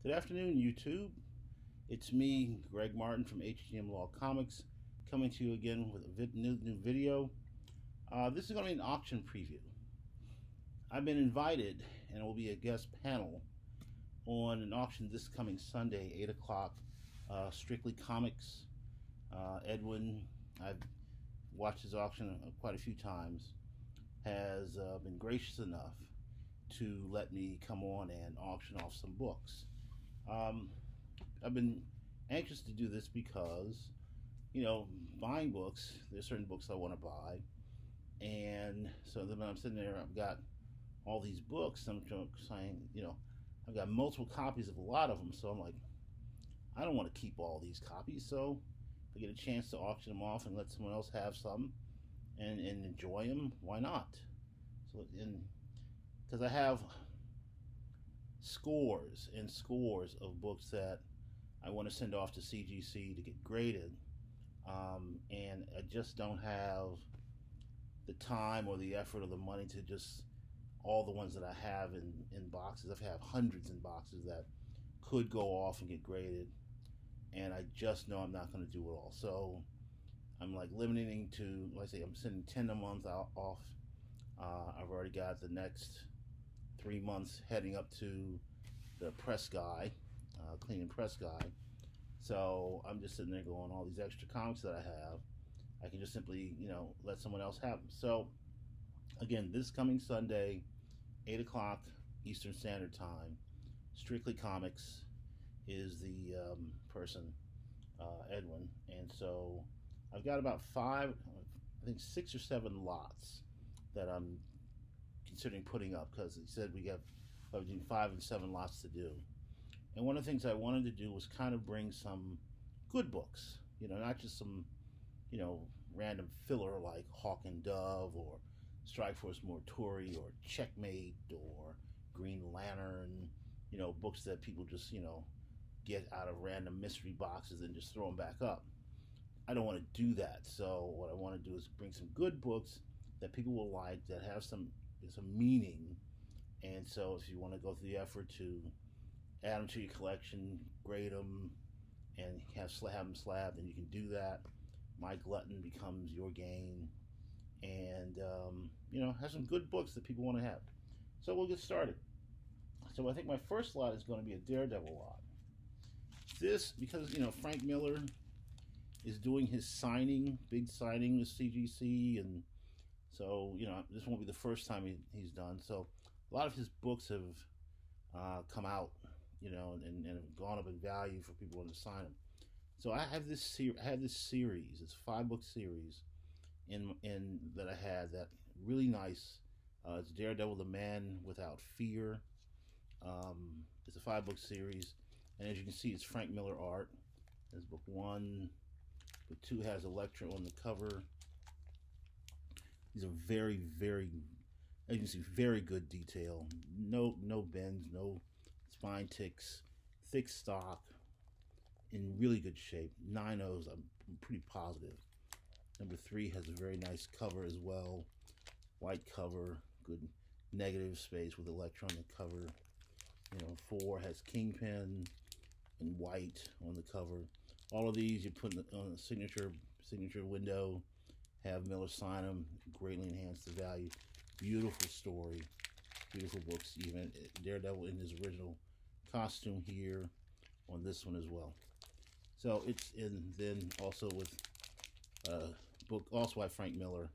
Good afternoon, YouTube. It's me, Greg Martin from HGM Law Comics, coming to you again with a new video. This is going to be an auction preview. I've been invited, and it will be a guest panel on an auction this coming Sunday, 8 o'clock. Strictly Comix. Edwin, I've watched his auction quite a few times, has been gracious enough to let me come on and auction off some books. I've been anxious to do this because, buying books, there's certain books I want to buy, and so then when I'm sitting there, I've got all these books, I'm saying, I've got multiple copies of a lot of them, so I'm like, I don't want to keep all these copies, so if I get a chance to auction them off and let someone else have some and enjoy them, why not? So, because I have scores and scores of books that I want to send off to CGC to get graded, and I just don't have the time or the effort or the money to just all the ones that I have in boxes. I have hundreds in boxes that could go off and get graded, and I just know I'm not going to do it all. So I'm like limiting to, like I say, I'm sending 10 a month off. I've already got the next 3 months heading up to the press guy, cleaning press guy. So I'm just sitting there going, all these extra comics that I have, I can just simply, let someone else have them. So again, this coming Sunday, 8 o'clock Eastern Standard Time, Strictly Comix is the person, Edwin. And so I've got about 6 or 7 lots that I'm considering putting up, because he said we have between 5 and 7 lots to do. And one of the things I wanted to do was kind of bring some good books, not just some, random filler like Hawk and Dove or Strikeforce Mortuary or Checkmate or Green Lantern, books that people just, get out of random mystery boxes and just throw them back up. I don't want to do that. So what I want to do is bring some good books that people will like, that have some meaning. And so if you want to go through the effort to add them to your collection, grade them, and have them slabbed, then you can do that. My glutton becomes your gain. And, have some good books that people want to have. So we'll get started. So I think my first lot is going to be a Daredevil lot. This, because, Frank Miller is doing his big signing with CGC, and so, this won't be the first time he's done. So a lot of his books have come out, and have gone up in value for people wanting to sign them. So I have this series. It's a 5-book series in that I had, that really nice. It's Daredevil, the Man Without Fear. It's a 5-book series, and as you can see, it's Frank Miller art. There's book 1. Book 2 has Elektra on the cover. These are very, very, as you can see, very good detail. No bends, no spine ticks, thick stock, in really good shape. 9 O's, I'm pretty positive. Number 3 has a very nice cover as well. White cover, good negative space with Elektra on the cover. 4 has Kingpin in white on the cover. All of these you put on a signature window, have Miller sign them, greatly enhance the value. Beautiful story, beautiful books. Even Daredevil in his original costume here on this one as well. So it's in, then also with book also by Frank Miller,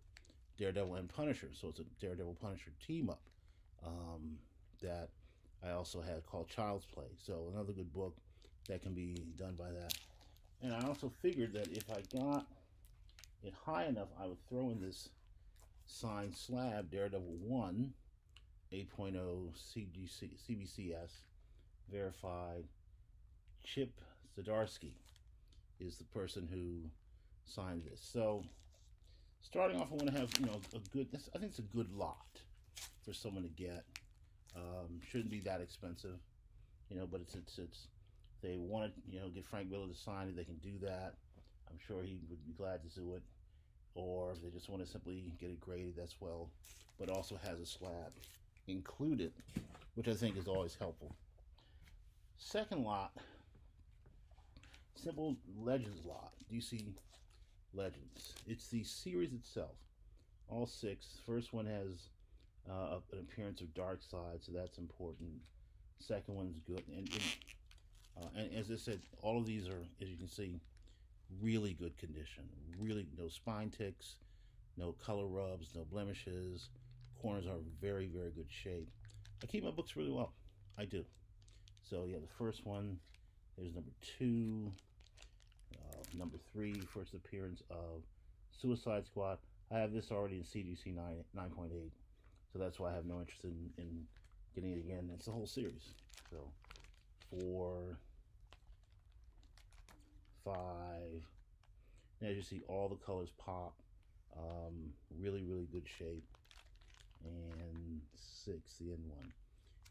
Daredevil and Punisher. So it's a Daredevil Punisher team up that I also had called Child's Play. So another good book that can be done by that. And I also figured that if I got it high enough, I would throw in this signed slab, Daredevil 1, 8.0 CBCS, verified. Chip Zdarsky is the person who signed this. So starting off, I want to have, a good, I think it's a good lot for someone to get. Shouldn't be that expensive, but it's they want to, get Frank Miller to sign it, they can do that. I'm sure he would be glad to do it. Or if they just want to simply get it graded, that's well. But also has a slab included, which I think is always helpful. Second lot, simple Legends lot. DC Legends. It's the series itself. All six. First one has an appearance of Darkseid, so that's important. Second one's good, and as I said, all of these are, as you can see, really good condition. Really, no spine ticks, no color rubs, no blemishes. Corners are very, very good shape. I keep my books really well. I do. So yeah, the first one, there's number 2. Number 3, first appearance of Suicide Squad. I have this already in CGC 9.8, so that's why I have no interest in getting it again. It's the whole series. So 4, 5, and as you see, all the colors pop. Really, really good shape. And 6, the end one.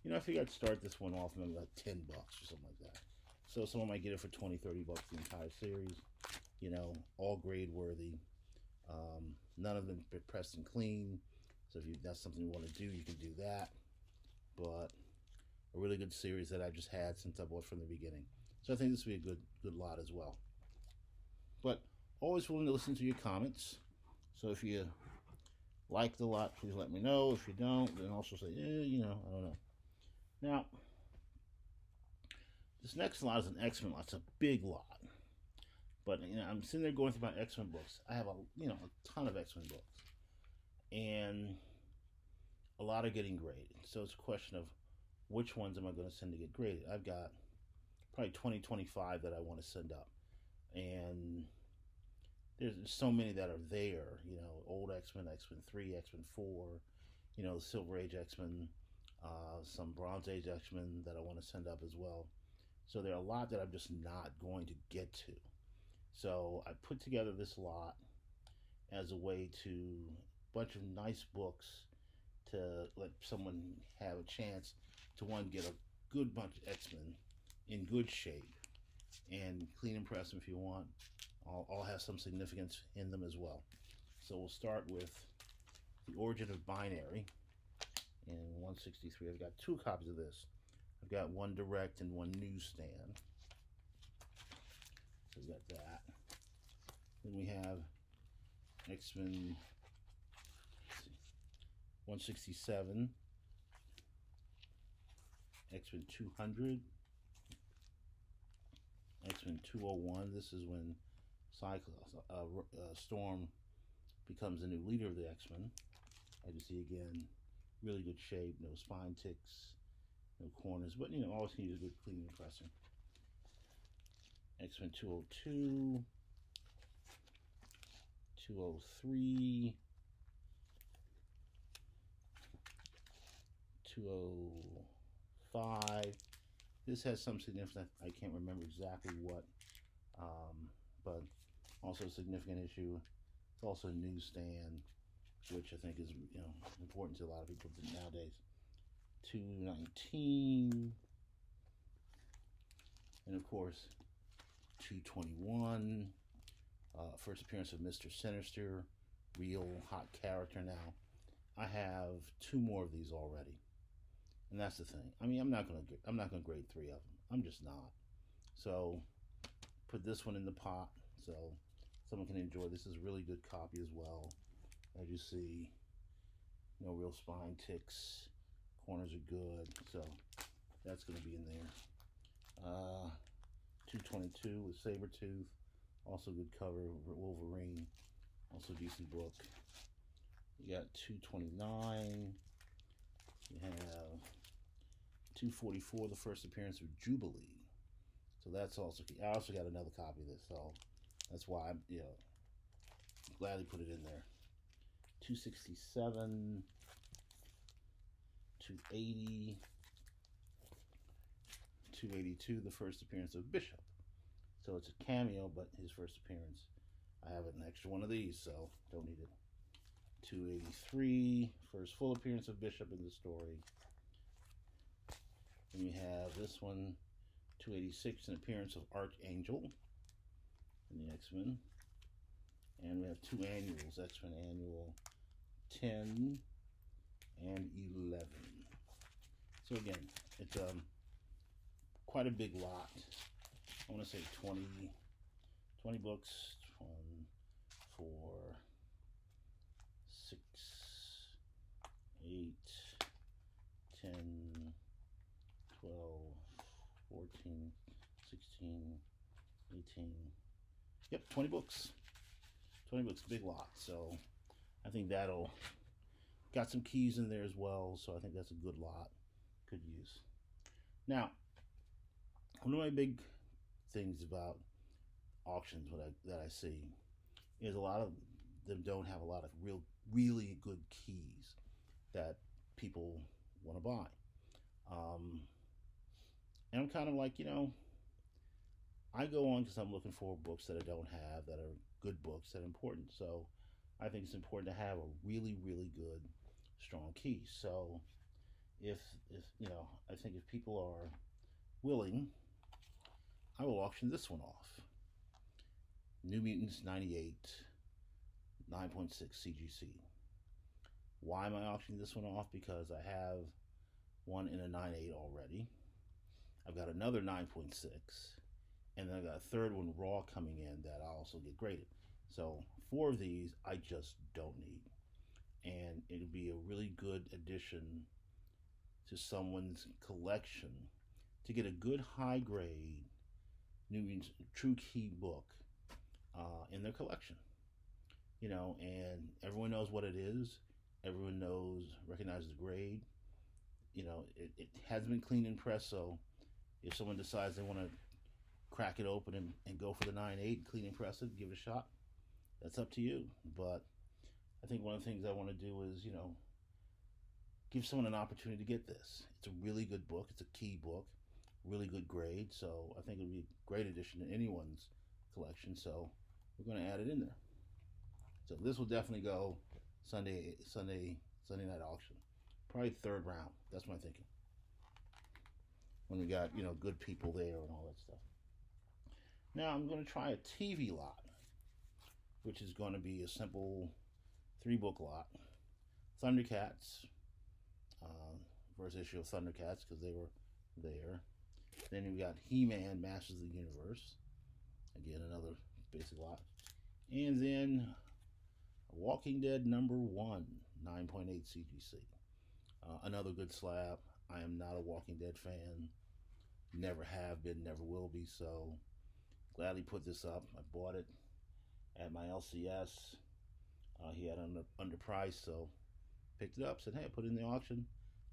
You know, I figured I'd start this one off maybe like $10 or something like that. So someone might get it for 20, $30 the entire series. You know, all grade worthy. None of them pressed and clean. So if that's something you want to do, you can do that. But a really good series that I just had since I bought from the beginning. So I think this would be a good lot as well. But always willing to listen to your comments. So if you like the lot, please let me know. If you don't, then also say, you know, I don't know. Now, this next lot is an X-Men lot. It's a big lot. But, you know, I'm sitting there going through my X-Men books. I have a ton of X-Men books. And a lot are getting graded. So it's a question of which ones am I going to send to get graded. I've got probably 20, 25 that I want to send up. And there's so many that are there. You know, old X-Men, X-Men 3, X-Men 4, you know, the Silver Age X-Men, some Bronze Age X-Men that I want to send up as well. So there are a lot that I'm just not going to get to. So I put together this lot as a way to, a bunch of nice books to let someone have a chance to, one, get a good bunch of X-Men in good shape, and clean and press them if you want. All have some significance in them as well. So we'll start with The Origin of Binary in 163. I've got 2 copies of this. I've got one direct and one newsstand. So we've got that. Then we have X-Men 167, X-Men 200, X-Men 201. This is when Storm becomes the new leader of the X-Men. As you see, again, really good shape, no spine ticks, no corners, but, you know, always can use a good cleaning and pressing. X-Men 202, 203, 205. This has some significance. I can't remember exactly what, but also a significant issue. It's also a newsstand, which I think is, you know, important to a lot of people nowadays. 219, and of course 221. First appearance of Mr. Sinister, real hot character now. I have 2 more of these already, and that's the thing. I mean, I'm not gonna grade 3 of them. I'm just not. So put this one in the pot so someone can enjoy. This is a really good copy as well. As you see, no real spine ticks. Corners are good, so that's going to be in there. 222 with Sabretooth, also good cover. Wolverine, also decent book. You got 229. You have 244, the first appearance of Jubilee. So that's also key. I also got another copy of this, so that's why I'm, you know, gladly put it in there. 267, 280, 282, the first appearance of Bishop. So it's a cameo, but his first appearance. I have an extra one of these, so don't need it. 283, first full appearance of Bishop in the story. Then we have this one, 286, an appearance of Archangel in the X-Men. And we have 2 annuals, X-Men Annual 10 and 11. So again, it's quite a big lot. I want to say 20 books. 1, 4, 6, 8, 10, 12, 14, 16, 18. Yep, 20 books. 20 books, big lot. So I think that'll, got some keys in there as well. So I think that's a good lot, good use. Now, one of my big things about auctions that I see is a lot of them don't have a lot of really good keys that people want to buy. And I'm kind of like, I go on because I'm looking for books that I don't have that are good books that are important. So I think it's important to have a really good, strong key. So if I think if people are willing, I will auction this one off. New Mutants 98, 9.6 CGC. Why am I auctioning this one off? Because I have one in a 9.8 already. I've got another 9.6, and then I got a third one raw coming in that I'll also get graded. So 4 of these I just don't need, and it'll be a really good addition to someone's collection to get a good high grade New Mutants True Key book in their collection. And everyone knows what it is. Everyone recognizes the grade. It hasn't been cleaned and pressed, so if someone decides they want to crack it open and go for the 9.8, clean and press it, give it a shot, that's up to you. But I think one of the things I want to do is, give someone an opportunity to get this. It's a really good book. It's a key book, really good grade. So I think it would be a great addition to anyone's collection. So we're going to add it in there. So this will definitely go Sunday night auction. Probably third round. That's my thinking. When we got, good people there and all that stuff. Now I'm going to try a TV lot, which is going to be a simple 3-book lot. Thundercats, first issue of Thundercats because they were there. Then we got He-Man, Masters of the Universe. Again, another basic lot. And then Walking Dead #1, 9.8 CGC. Another good slab. I am not a Walking Dead fan. Never have been, never will be, so gladly put this up. I bought it at my LCS. He had it underpriced, so picked it up, said, hey, put it in the auction.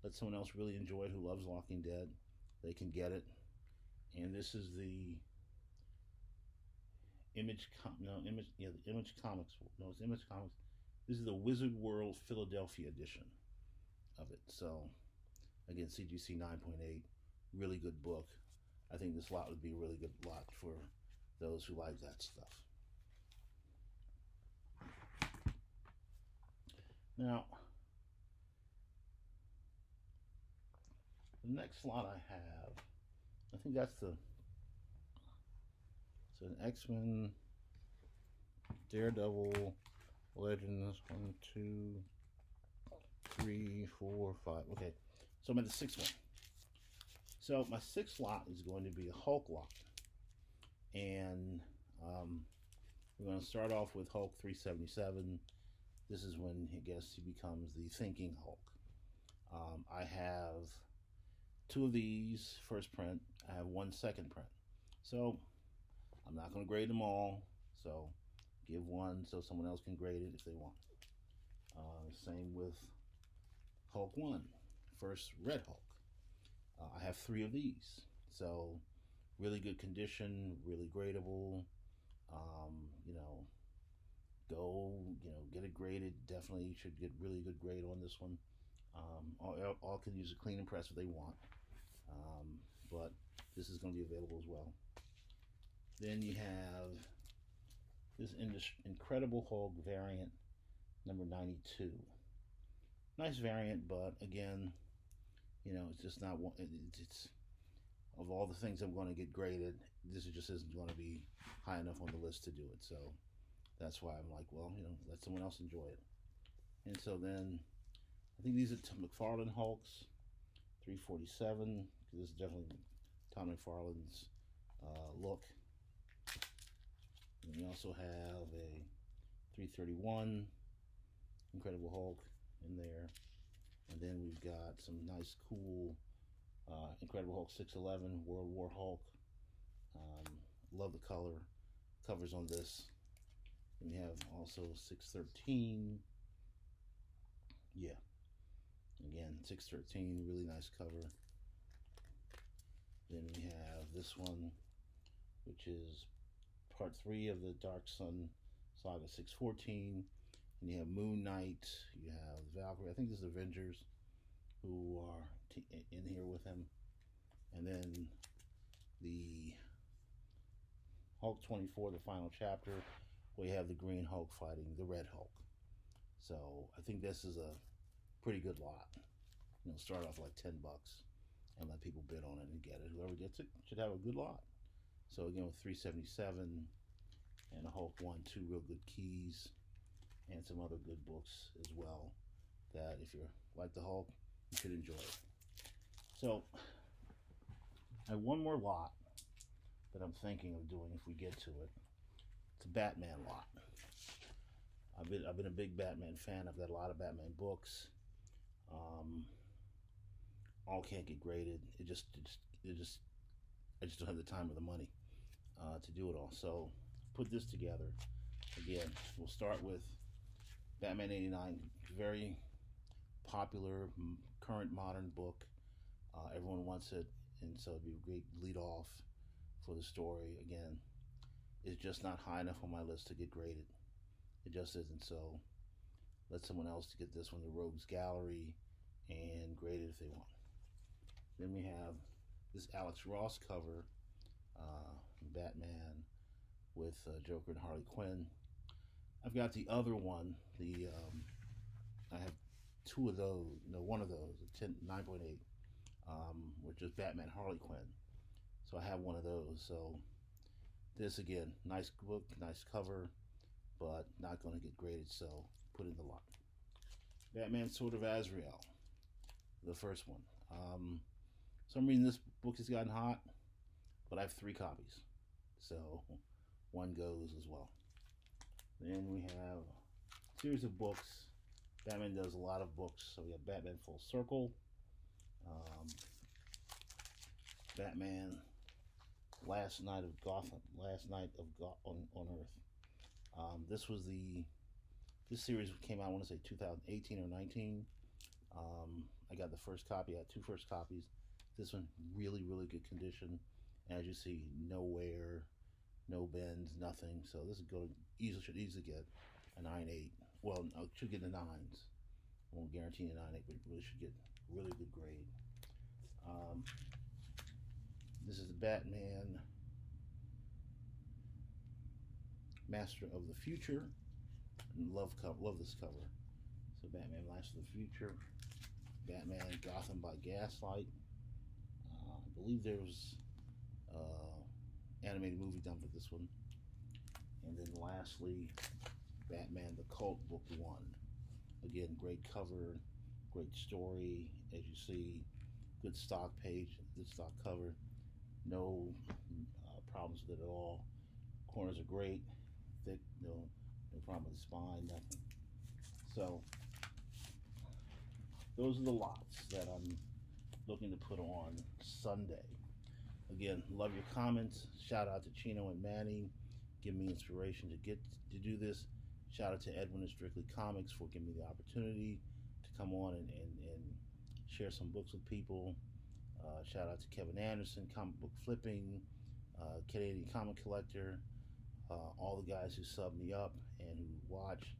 Let someone else really enjoy it who loves Walking Dead. They can get it. And this is the Image Comics. No, it's Image Comics. This is the Wizard World Philadelphia edition of it. So, again, CGC 9.8. Really good book. I think this lot would be a really good lot for those who like that stuff. Now, the next slot I have, I think that's it's an XMen, Daredevil, Legends, 1, 2, 3, 4, 5. Okay, so I'm at the 6th one. So my 6th lot is going to be a Hulk lot. And we're going to start off with Hulk 377. This is when he becomes the Thinking Hulk. I have 2 of these first print. I have 1 second print. So I'm not going to grade them all. So give 1 so someone else can grade it if they want. Same with Hulk 1, first Red Hulk. I have 3 of these. So really good condition, really gradable. Get it graded. Definitely should get really good grade on this one. All can use a clean and press if they want. But this is going to be available as well. Then you have this Incredible Hulk variant number 92. Nice variant, but again, it's just not one. It's of all the things I'm going to get graded, this just isn't going to be high enough on the list to do it. So that's why I'm like, well, let someone else enjoy it. And so then I think these are McFarlane Hulks, 347. This is definitely Tom McFarlane's look. And we also have a 331 Incredible Hulk in there. And then we've got some nice, cool Incredible Hulk 611 World War Hulk. Love the covers on this. And we have also 613. Yeah. Again, 613, really nice cover. Then we have this one, which is part 3 of the Dark Sun Saga 614. And you have Moon Knight, you have Valkyrie. I think this is Avengers who are in here with him. And then the Hulk 24, the final chapter, we have the Green Hulk fighting the Red Hulk. So I think this is a pretty good lot. You know, start off like $10 and let people bid on it and get it. Whoever gets it should have a good lot. So again, with 377 and a Hulk 1, 2 real good keys, and some other good books as well, that if you like the Hulk, you should enjoy it. So I have one more lot that I'm thinking of doing if we get to it. It's a Batman lot. I've been a big Batman fan. I've got a lot of Batman books. All can't get graded. I just don't have the time or the money to do it all. So put this together. Again, we'll start with Batman 89, very popular, current modern book. Everyone wants it, and so it'd be a great lead off for the story. Again, it's just not high enough on my list to get graded. It just isn't. So let someone else to get this one, the Rogues Gallery, and grade it if they want. Then we have this Alex Ross cover, Batman with Joker and Harley Quinn. I've got the other one. I have two of those. No, one of those. 9.8, which is Batman Harley Quinn. So I have one of those. So this again, nice book, nice cover, but not going to get graded. So put in the lot. Batman Sword of Azrael, the first one. For some reason this book has gotten hot, but I have 3 copies, so one goes as well. Then we have a series of books. Batman does a lot of books, so we have Batman Full Circle, Batman Last Night of Gotham, on Earth. This series came out, I want to say 2018 or 19. I got the first copy. I had 2 first copies. This one, really, really good condition. As you see, no wear, no bends, nothing. So this should easily get a 9.8. Well, no, it should get the 9s. I won't guarantee a 9.8, but it really should get a really good grade. This is Batman Master of the Future. Love this cover. So Batman Master of the Future, Batman Gotham by Gaslight. I believe there was animated movie done for this one. And then lastly, Batman the Cult Book 1. Again, great cover, great story. As you see, good stock page, good stock cover. No problems with it at all. Corners are great, thick, no problem with the spine, nothing. So those are the lots that I'm looking to put on Sunday. Again, love your comments. Shout out to Chino and Manny, give me inspiration to do this. Shout out to Edwin and Strictly Comix for giving me the opportunity to come on and share some books with people. Shout out to Kevin Anderson, Comic Book Flipping, Canadian Comic Collector, all the guys who sub me up and who watch,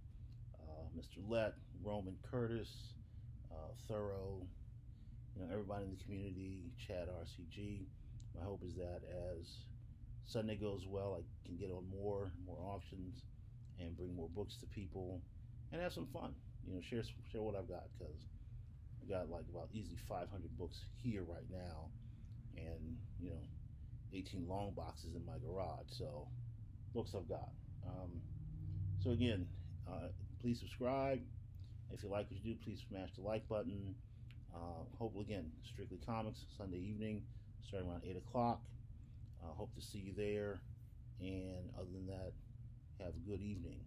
Mr. Lett, Roman Curtis, Thorough, everybody in the community, Chad RCG. My hope is that as Sunday goes well, I can get on more auctions and bring more books to people and have some fun. Share what I've got, because I've got like about easily 500 books here right now, and 18 long boxes in my garage. So books I've got. So again, please subscribe. If you like what you do, please smash the like button. Hopefully, again, Strictly Comix, Sunday evening, starting around 8 o'clock. Hope to see you there. And other than that, have a good evening.